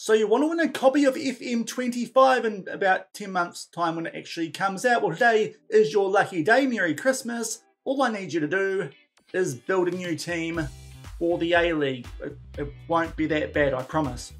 So you want to win a copy of FM25 in about 10 months time when it actually comes out? Well, today is your lucky day. Merry Christmas. All I need you to do is build a new team for the A-League. It won't be that bad, I promise.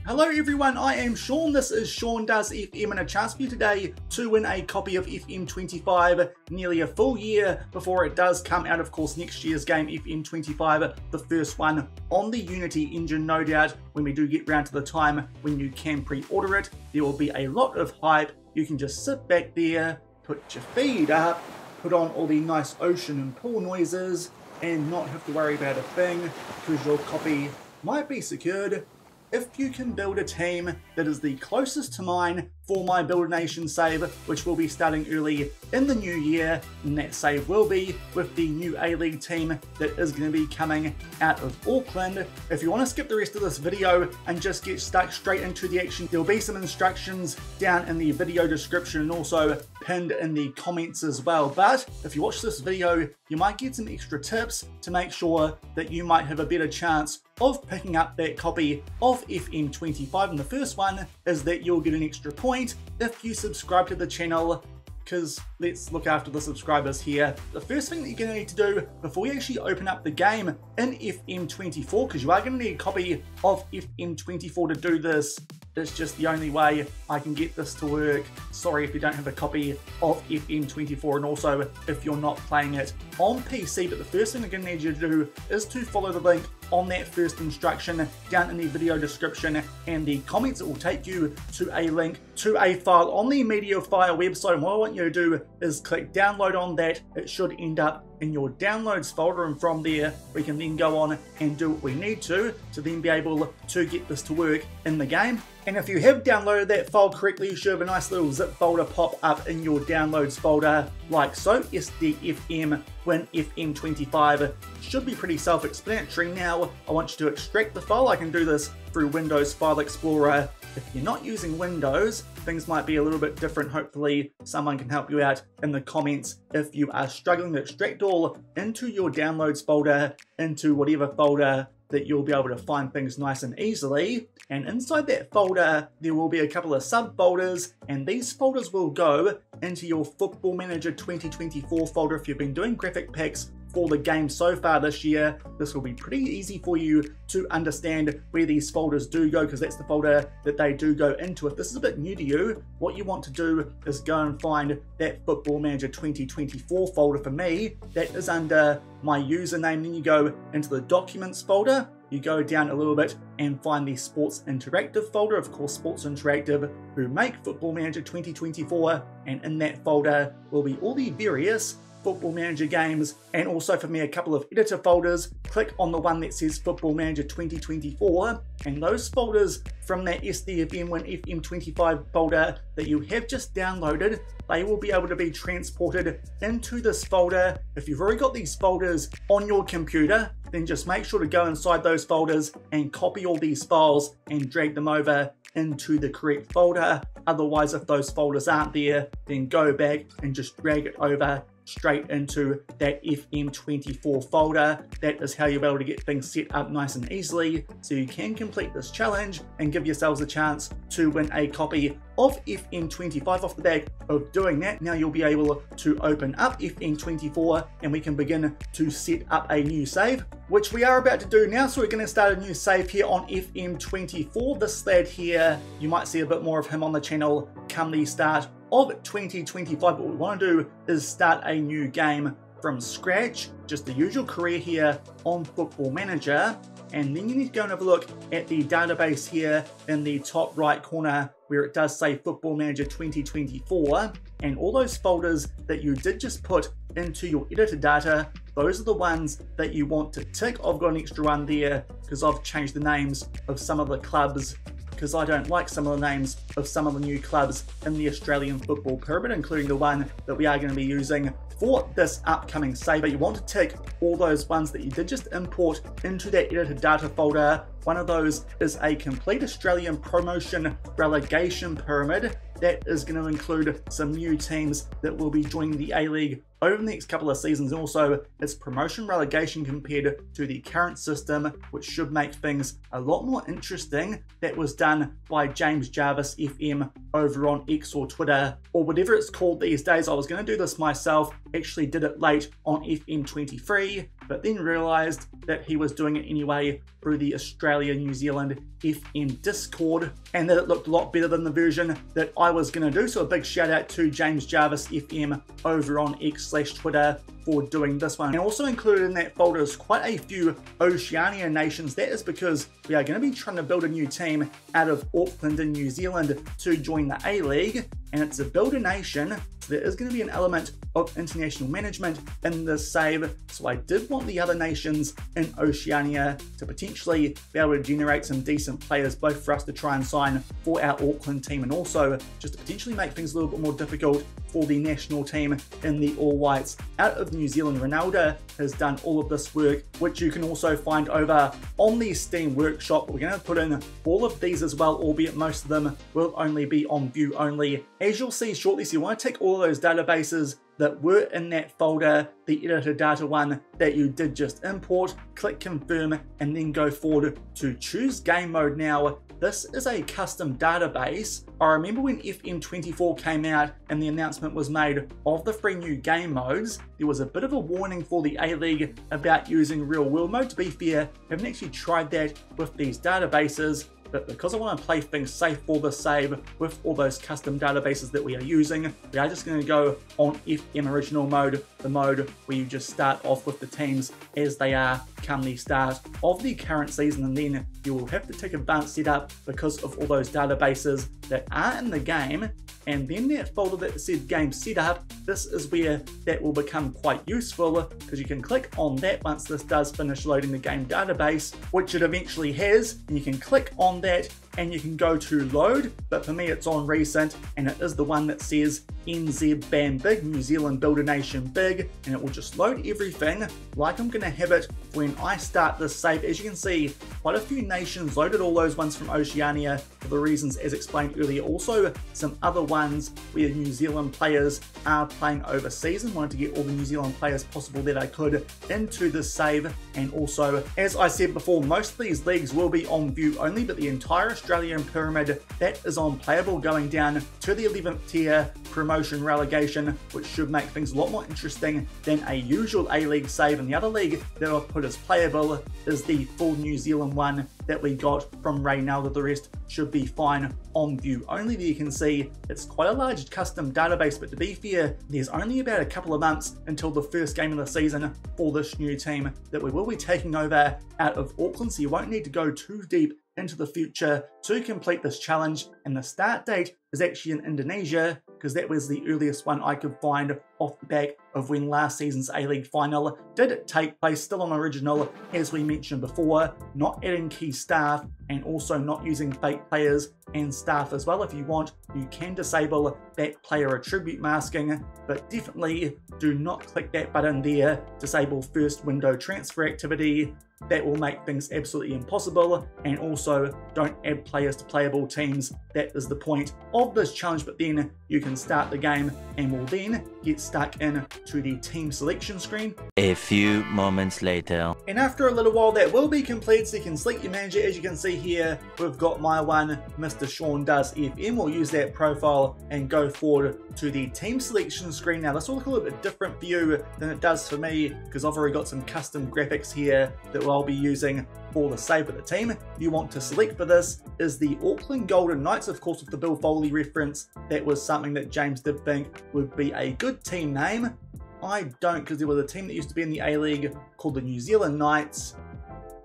Hello everyone, I am Shaun. This is Shaun Does FM, and a chance for you today to win a copy of FM25 nearly a full year before it does come out. Of course, next year's game, FM25, the first one on the Unity engine, no doubt. When we do get round to the time when you can pre-order it, there will be a lot of hype. You can just sit back there, put your feet up, put on all the nice ocean and pool noises, and not have to worry about a thing, because your copy might be secured if you can build a team that is the closest to mine for my Build Nation save, which will be starting early in the new year, and that save will be with the new A-League team that is going to be coming out of Auckland. If you want to skip the rest of this video and just get stuck straight into the action, there will be some instructions down in the video description and also pinned in the comments as well. But if you watch this video, you might get some extra tips to make sure that you might have a better chance of picking up that copy of FM25, and the first one is that you'll get an extra point if you subscribe to the channel, because let's look after the subscribers here. The first thing that you're going to need to do before you actually open up the game in FM24, because you are going to need a copy of FM24 to do this. It's just the only way I can get this to work. Sorry if you don't have a copy of FM24, and also if you're not playing it on PC, but the first thing I'm going to need you to do is to follow the link on that first instruction down in the video description and the comments. It will take you to a link to a file on the MediaFire website, and what I want you to do is click download on that. It should end up in your downloads folder, and from there we can then go on and do what we need to then be able to get this to work in the game. And if you have downloaded that file correctly, you should have a nice little zip folder pop up in your downloads folder like so. SDFM Win FM25 should be pretty self-explanatory. Now I want you to extract the file. I can do this through Windows File Explorer. If you're not using Windows, things might be a little bit different. Hopefully someone can help you out in the comments if you are struggling to extract all into your downloads folder, into whatever folder that you'll be able to find things nice and easily. And inside that folder there will be a couple of subfolders, and these folders will go into your Football Manager 2024 folder. If you've been doing graphic packs for the game so far this year, this will be pretty easy for you to understand where these folders do go, because that's the folder that they do go into. If this is a bit new to you, what you want to do is go and find that Football Manager 2024 folder. For me, that is under my username. Then you go into the Documents folder, you go down a little bit and find the Sports Interactive folder. Of course, Sports Interactive, who make Football Manager 2024, and in that folder will be all the various Football Manager games, and also for me a couple of editor folders. Click on the one that says Football Manager 2024, and those folders from that SDFM Win FM25 folder that you have just downloaded, they will be able to be transported into this folder. If you've already got these folders on your computer, then just make sure to go inside those folders and copy all these files and drag them over into the correct folder. Otherwise, if those folders aren't there, then go back and just drag it over straight into that FM24 folder. That is how you'll be able to get things set up nice and easily, so you can complete this challenge and give yourselves a chance to win a copy of FM25 off the back of doing that. Now you'll be able to open up FM24 and we can begin to set up a new save, which we are about to do now. So we're going to start a new save here on FM24. This lad here, you might see a bit more of him on the channel come the start of 2025. What we want to do is start a new game from scratch, just the usual career here on Football Manager. And then you need to go and have a look at the database here in the top right corner where it does say Football Manager 2024, and all those folders that you did just put into your editor data, those are the ones that you want to tick. I've got an extra one there because I've changed the names of some of the clubs, because I don't like some of the names of some of the new clubs in the Australian football pyramid, including the one that we are going to be using for this upcoming save. But you want to tick all those ones that you did just import into that editor data folder One of those is a complete Australian promotion relegation pyramid that is going to include some new teams that will be joining the A-League over the next couple of seasons. Also, it's promotion relegation compared to the current system, which should make things a lot more interesting. That was done by James Jarvis FM over on X or Twitter, or whatever it's called these days. I was going to do this myself, actually did it late on FM23, but then realized that he was doing it anyway through the Australia-New Zealand FM Discord, and that it looked a lot better than the version that I was going to do. So a big shout out to James Jarvis FM over on X/Twitter for doing this one. And also included in that folder is quite a few Oceania nations. That is because we are going to be trying to build a new team out of Auckland in New Zealand to join the A-League, and it's a builder nation, so there is going to be an element of international management in this save. So I did want the other nations in Oceania to potentially be able to generate some decent players, both for us to try and sign for our Auckland team, and also just to potentially make things a little bit more difficult for the national team in the All Whites. Out of New Zealand, Ronaldo has done all of this work, which you can also find over on the Steam Workshop. We're going to put in all of these as well, albeit most of them will only be on view only. As you'll see shortly, so you want to take all of those databases that were in that folder, the editor data one that you did just import, click confirm, and then go forward to choose game mode. Now, this is a custom database. I remember when FM24 came out and the announcement was made of the 3 new game modes, there was a bit of a warning for the A-League about using real world mode. To be fair, I haven't actually tried that with these databases, but because I want to play things safe for the save with all those custom databases that we are using, we are just going to go on FM original mode, the mode where you just start off with the teams as they are come the start of the current season, and then you will have to take advanced setup because of all those databases that are in the game. And then that folder that said game setup, this is where that will become quite useful, because you can click on that once this does finish loading the game database, which it eventually has, and you can click on that and you can go to load, but for me it's on recent, and it is the one that says NZ BAM Big, New Zealand Builder Nation Big, and it will just load everything like I'm going to have it when I start this save. As you can see, quite a few nations loaded, all those ones from Oceania for the reasons as explained earlier. Also some other ones where New Zealand players are playing overseas, and wanted to get all the New Zealand players possible that I could into this save. And also, as I said before, most of these leagues will be on view only, but the entire Australian pyramid, that is on playable, going down to the 11th tier promotion relegation, which should make things a lot more interesting than a usual A-League save. And the other league that I've put as playable is the full New Zealand one that we got from Reynaldo. The rest should be fine on view only. There you can see it's quite a large custom database, but to be fair, there's only about a couple of months until the first game of the season for this new team that we will be taking over out of Auckland, so you won't need to go too deep into the future to complete this challenge. And the start date is actually in Indonesia, because that was the earliest one I could find off the back of when last season's A-League final did take place, still on original, as we mentioned before, not adding key staff and also not using fake players and staff as well. If you want, you can disable that player attribute masking, but definitely do not click that button there, disable first window transfer activity. That will make things absolutely impossible. And also don't add players to playable teams. That is the point of this challenge, but then you can start the game and will then get stuck in to the team selection screen. A few moments later. And after a little while that will be complete, so you can select your manager. As you can see here, we've got my one, Mr. Shaun Does FM. We'll use that profile and go forward to the team selection screen. Now this will look a little bit different for you than it does for me, because I've already got some custom graphics here that I'll be using for the save of the team. You want to select for this is the Auckland Golden Knights, of course with the Bill Foley reference. That was something that James did think would be a good team name. I don't, because there was a team that used to be in the A-League called the New Zealand Knights.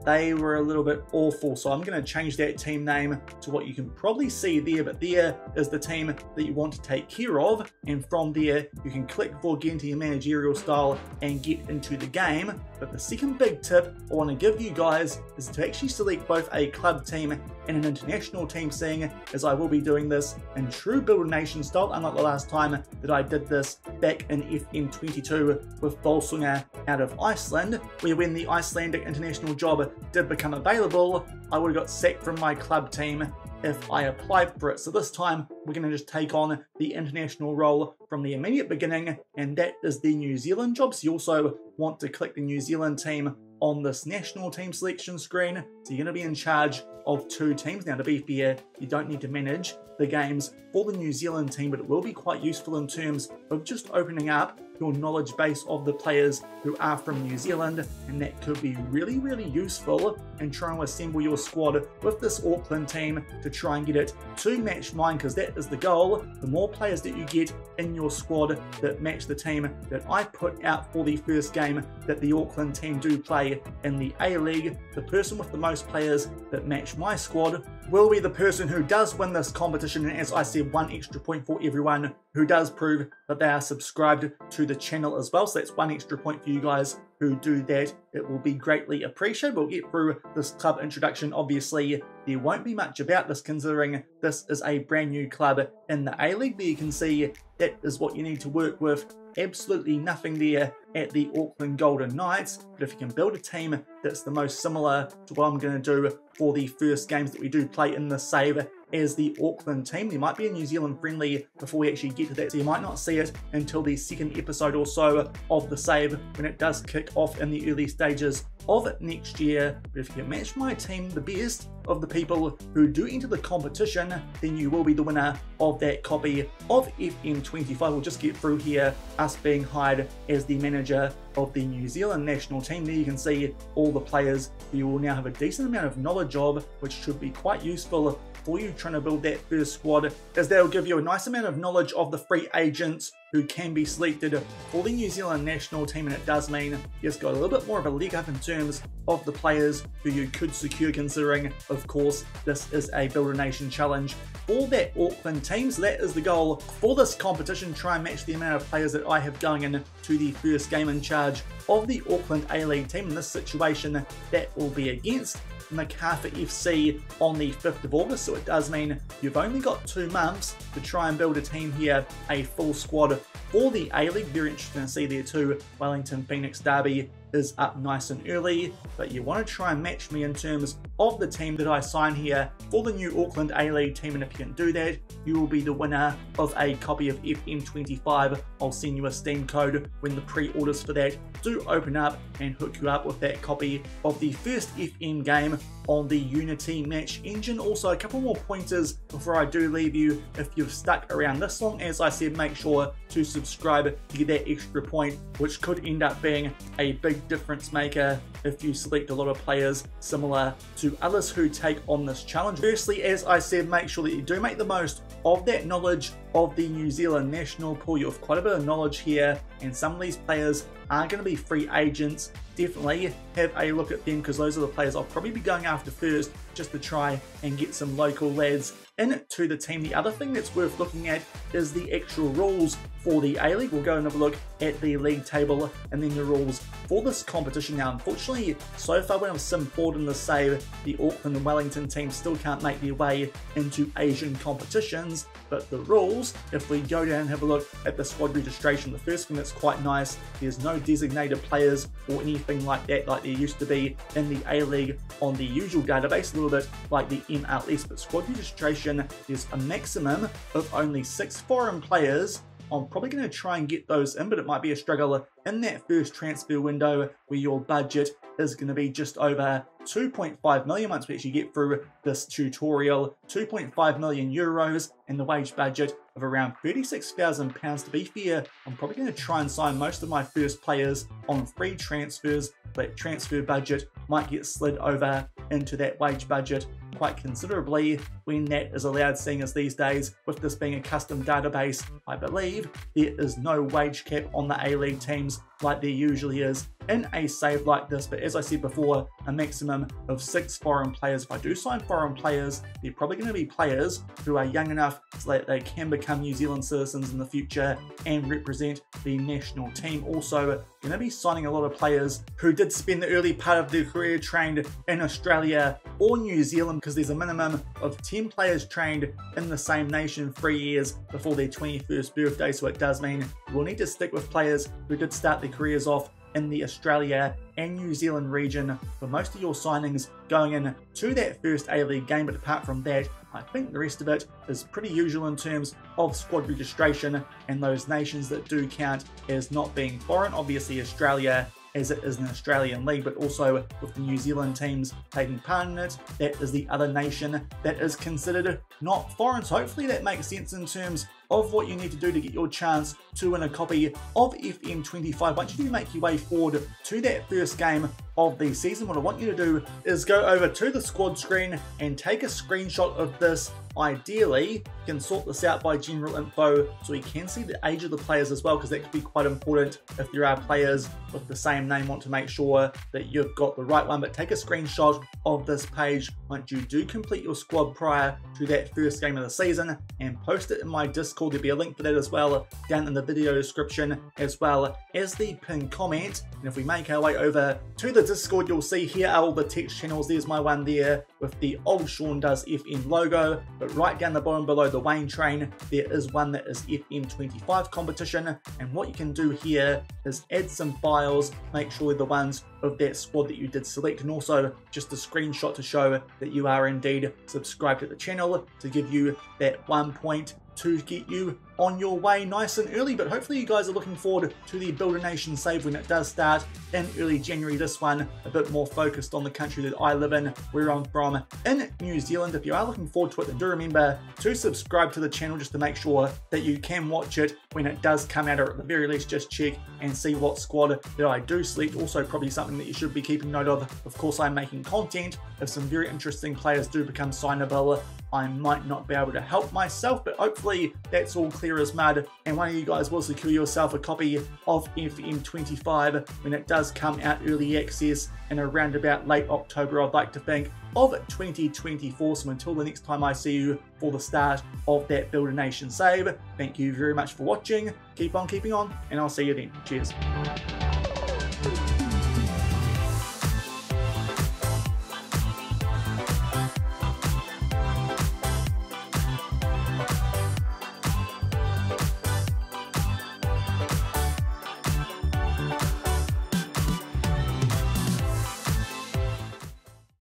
They were a little bit awful, so I'm going to change that team name to what you can probably see there, but there is the team that you want to take care of, and from there you can click for get into your managerial style and get into the game. But the second big tip I want to give you guys is to actually select both a club team and an international team, seeing as I will be doing this in true Builder Nation style, unlike the last time that I did this back in FM22 with Volsunga out of Iceland, where when the Icelandic international job did become available, I would have got sacked from my club team if I applied for it. So this time we're going to just take on the international role from the immediate beginning, and that is the New Zealand job. So you also want to click the New Zealand team on this national team selection screen. So you're going to be in charge of 2 teams. Now, to be fair, you don't need to manage the games for the New Zealand team, but it will be quite useful in terms of just opening up your knowledge base of the players who are from New Zealand, and that could be really, really useful in trying to assemble your squad with this Auckland team to try and get it to match mine, because that is the goal. The more players that you get in your squad that match the team that I put out for the first game that the Auckland team do play in the A-League, the person with the most players that match my squad will be the person who does win this competition. And as I said, 1 extra point for everyone who does prove that they are subscribed to the channel as well. So that's 1 extra point for you guys who do that. It will be greatly appreciated. We'll get through this club introduction. Obviously, there won't be much about this considering this is a brand new club in the A-League, but you can see that is what you need to work with. Absolutely nothing there at the Auckland Golden Knights, but if you can build a team that's the most similar to what I'm going to do for the first games that we do play in the save as the Auckland team, there might be a New Zealand friendly before we actually get to that, so you might not see it until the second episode or so of the save when it does kick off in the early stages of next year. But if you can match my team the best of the people who do enter the competition, then you will be the winner of that copy of FM25. We'll just get through here, us being hired as the manager of the New Zealand national team. There you can see all the players you will now have a decent amount of knowledge of, which should be quite useful for you trying to build that first squad, as they'll give you a nice amount of knowledge of the free agents who can be selected for the New Zealand national team, and it does mean you've got a little bit more of a leg up in terms of the players who you could secure, considering, of course, this is a Builder Nation challenge for that Auckland team. So that is the goal for this competition, try and match the amount of players that I have going in to the first game in charge of the Auckland A-League team. In this situation, that will be against Macarthur FC on the 5th of August, so it does mean you've only got 2 months to try and build a team here, a full squad for the A-League. Very interesting to see there too. Wellington Phoenix Derby is up nice and early, but you want to try and match me in terms of the team that I sign here for the new Auckland A-League team, and if you can do that, you will be the winner of a copy of FM25. I'll send you a Steam code when the pre-orders for that do open up and hook you up with that copy of the first FM game on the Unity Match Engine. Also, a couple more pointers before I do leave you. If you've stuck around this long, as I said, make sure to subscribe to get that extra point, which could end up being a big difference maker if you select a lot of players similar to others who take on this challenge. Firstly, as I said, make sure that you do make the most of that knowledge of the New Zealand national pool. You have quite a bit of knowledge here, and some of these players are going to be free agents. Definitely have a look at them, because those are the players I'll probably be going after first, just to try and get some local lads into the team. The other thing that's worth looking at is the actual rules for the A-League. We'll go and have a look at the league table and then the rules for this competition. Now, unfortunately, so far when I've simmed forward in the save, the Auckland and Wellington teams still can't make their way into Asian competitions, but the rules, if we go down and have a look at the squad registration, the first thing that's quite nice, there's no designated players or anything like that like there used to be in the A-League on the usual database, a little bit like the MLS, but squad registration, there's a maximum of only 6 foreign players. I'm probably going to try and get those in, but it might be a struggle in that first transfer window where your budget is going to be just over 2.5 million once we actually get through this tutorial. 2.5 million euros and the wage budget of around £36,000. To be fair, I'm probably going to try and sign most of my first players on free transfers. That transfer budget might get slid over into that wage budget quite considerably when that is allowed, seeing as these days, with this being a custom database, I believe there is no wage cap on the A-League teams like there usually is in a save like this. But as I said before, a maximum of 6 foreign players. If I do sign foreign players, they're probably going to be players who are young enough so that they can become New Zealand citizens in the future and represent the national team. Also, going to be signing a lot of players who did spend the early part of their career trained in Australia or New Zealand, because there's a minimum of 10 players trained in the same nation 3 years before their 21st birthday. So it does mean we'll need to stick with players who did start their careers off in the Australia and New Zealand region for most of your signings going in to that first A-League game. But apart from that, I think the rest of it is pretty usual in terms of squad registration and those nations that do count as not being foreign. Obviously Australia, as it is an Australian league, but also with the New Zealand teams taking part in it, that is the other nation that is considered not foreign. So hopefully that makes sense in terms of what you need to do to get your chance to win a copy of FM25. Once you do make your way forward to that first game of the season, what I want you to do is go over to the squad screen and take a screenshot of this. Ideally, you can sort this out by general info so you can see the age of the players as well, because that could be quite important if there are players with the same name. Want to make sure that you've got the right one. But take a screenshot of this page once you do complete your squad prior to that first game of the season and post it in my Discord. There'll be a link for that as well down in the video description, as well as the pinned comment. And if we make our way over to the Discord, you'll see here are all the text channels. There's my one there with the old Shaun Does FM logo, but right down the bottom below the Wayne train, there is one that is FM25 competition. And what you can do here is add some files, make sure they're the ones of that squad that you did select, and also just a screenshot to show that you are indeed subscribed to the channel to give you that 1 point to get you on your way nice and early. But hopefully you guys are looking forward to the Build a Nation save when it does start in early January. This one a bit more focused on the country that I live in, where I'm from, in New Zealand. If you are looking forward to it, then do remember to subscribe to the channel just to make sure that you can watch it when it does come out, or at the very least just check and see what squad that I do select. Also probably something that you should be keeping note of course, I'm making content. If some very interesting players do become signable, I might not be able to help myself, but hopefully that's all clear as mud, and one of you guys will secure yourself a copy of FM25 when it does come out early access in around about late October, I'd like to think, of 2024. So until the next time I see you for the start of that Build a Nation save, thank you very much for watching, keep on keeping on, and I'll see you then. Cheers.